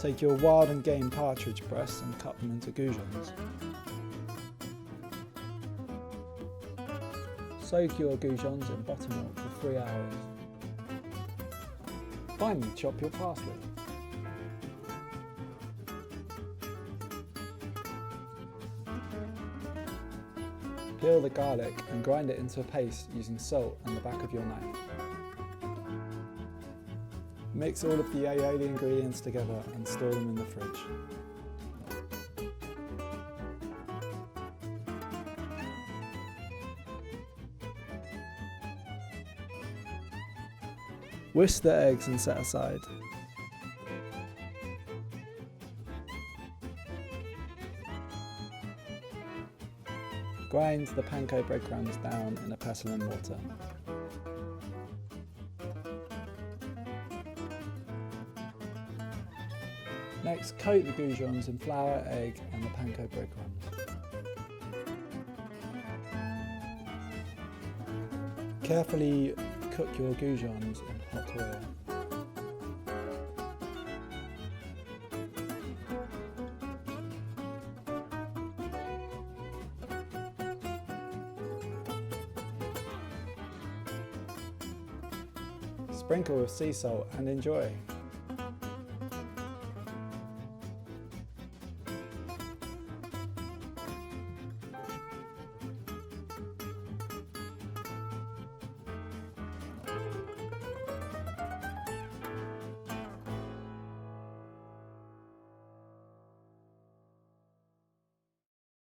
Take your wild and game partridge breasts and cut them into goujons. Soak your goujons in buttermilk for 3 hours. Finally, chop your parsley. Peel the garlic and grind it into a paste using salt and the back of your knife. Mix all of the aioli ingredients together and store them in the fridge. Whisk the eggs and set aside. Grind the panko breadcrumbs down in a pestle and mortar. Next, coat the goujons in flour, egg and the panko breadcrumbs. Carefully cook your goujons in hot oil. Sprinkle with sea salt and enjoy.